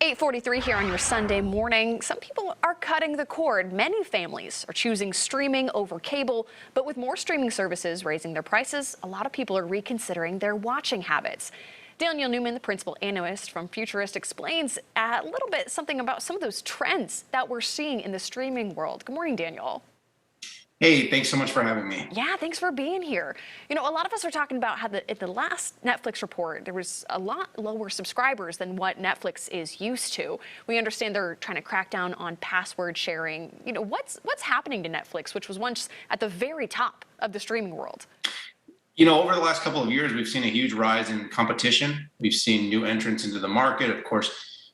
8:43 here on your Sunday morning. Some people are cutting the cord. Many families are choosing streaming over cable, but with more streaming services raising their prices, a lot of people are reconsidering their watching habits. Daniel Newman, the principal analyst from Futurist, explains a little bit something about some of those trends that we're seeing in the streaming world. Good morning, Daniel. Hey, thanks so much for having me. Yeah, thanks for being here. You know, a lot of us are talking about how at the last Netflix report, there was a lot lower subscribers than what Netflix is used to. We understand they're trying to crack down on password sharing. You know, what's happening to Netflix, which was once at the very top of the streaming world? You know, over the last couple of years, we've seen a huge rise in competition. We've seen new entrants into the market. Of course,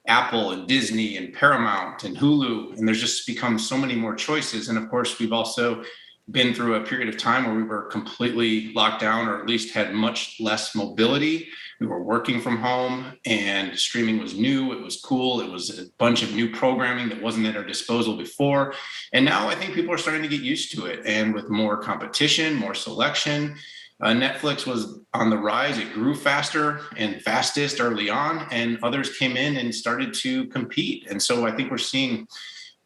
Apple and Disney and Paramount and Hulu, and there's just become so many more choices. And of course, we've also been through a period of time where we were completely locked down, or at least had much less mobility. We were working from home and streaming was new. It was cool. It was a bunch of new programming that wasn't at our disposal before. And now I think people are starting to get used to it. And with more competition, more selection, Netflix was on the rise. It grew faster and fastest early on, and others came in and started to compete. And so I think we're seeing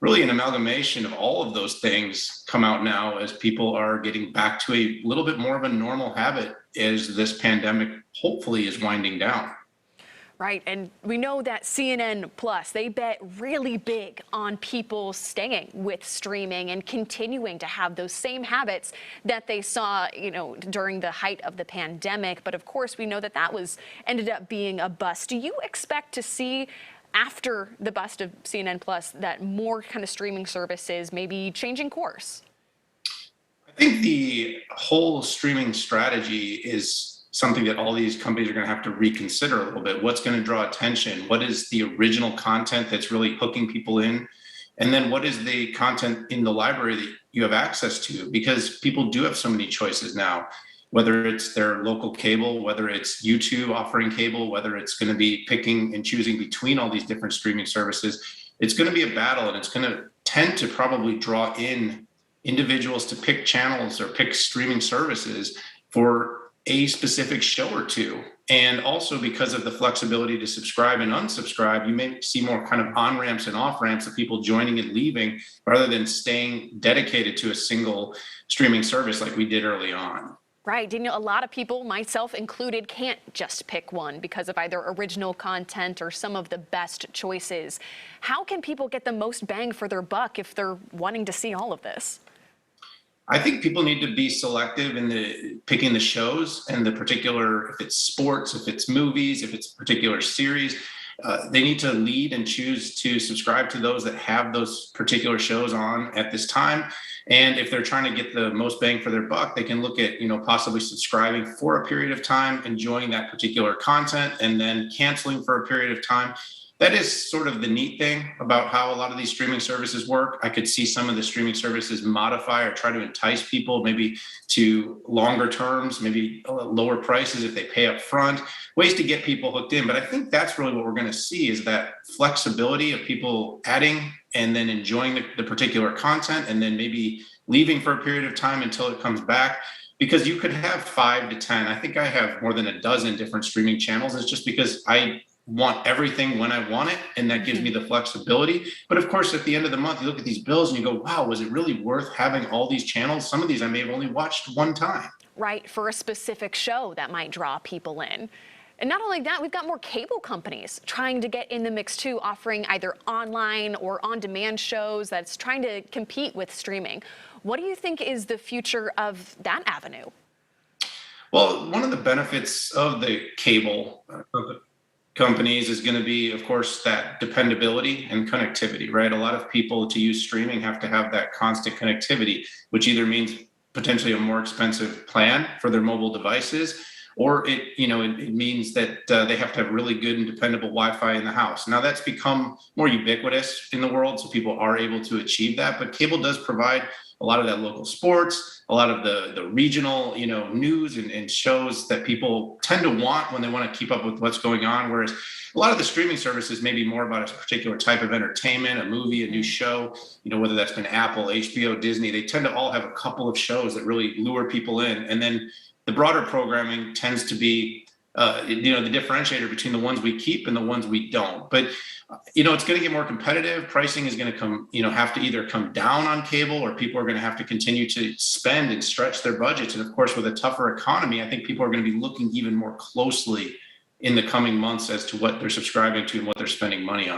really an amalgamation of all of those things come out now as people are getting back to a little bit more of a normal habit as this pandemic hopefully is winding down. Right, and we know that CNN Plus, they bet really big on people staying with streaming and continuing to have those same habits that they saw, you know, during the height of the pandemic. But of course, we know that ended up being a bust. Do you expect to see after the bust of CNN Plus that more kind of streaming services may be changing course? I think the whole streaming strategy is something that all these companies are going to have to reconsider a little bit. What's going to draw attention? What is the original content that's really hooking people in? And then what is the content in the library that you have access to? Because people do have so many choices now, whether it's their local cable, whether it's YouTube offering cable, whether it's going to be picking and choosing between all these different streaming services. It's going to be a battle, and it's going to tend to probably draw in individuals to pick channels or pick streaming services for a specific show or two. And also because of the flexibility to subscribe and unsubscribe, you may see more kind of on-ramps and off-ramps of people joining and leaving rather than staying dedicated to a single streaming service like we did early on. Right, Daniel, a lot of people, myself included, can't just pick one because of either original content or some of the best choices. How can people get the most bang for their buck if they're wanting to see all of this? I think people need to be selective in picking the shows and the particular, if it's sports, if it's movies, if it's a particular series. They need to lead and choose to subscribe to those that have those particular shows on at this time. And if they're trying to get the most bang for their buck, they can look at, you know, possibly subscribing for a period of time, enjoying that particular content, and then canceling for a period of time. That is sort of the neat thing about how a lot of these streaming services work. I could see some of the streaming services modify or try to entice people maybe to longer terms, maybe lower prices if they pay up front, ways to get people hooked in. But I think that's really what we're going to see is that flexibility of people adding and then enjoying the particular content and then maybe leaving for a period of time until it comes back. Because you could have 5 to 10. I think I have more than a dozen different streaming channels. It's just because I want everything when I want it, and that gives me the flexibility. But of course, at the end of the month, you look at these bills and you go, wow, was it really worth having all these channels? Some of these I may have only watched one time. Right, for a specific show that might draw people in. And not only that, we've got more cable companies trying to get in the mix too, offering either online or on-demand shows that's trying to compete with streaming. What do you think is the future of that avenue? Well, one of the benefits of the cable companies is going to be, of course, that dependability and connectivity, right? A lot of people to use streaming have to have that constant connectivity, which either means potentially a more expensive plan for their mobile devices, or it means that they have to have really good and dependable Wi-Fi in the house. Now that's become more ubiquitous in the world, so people are able to achieve that, but cable does provide a lot of that local sports, a lot of the regional, news and shows that people tend to want when they want to keep up with what's going on. Whereas a lot of the streaming services may be more about a particular type of entertainment, a movie, a new show, whether that's been Apple, HBO, Disney, they tend to all have a couple of shows that really lure people in. And then the broader programming tends to be the differentiator between the ones we keep and the ones we don't. But it's going to get more competitive. Pricing is going to have to either come down on cable, or people are going to have to continue to spend and stretch their budgets. And of course, with a tougher economy, I think people are going to be looking even more closely in the coming months as to what they're subscribing to and what they're spending money on.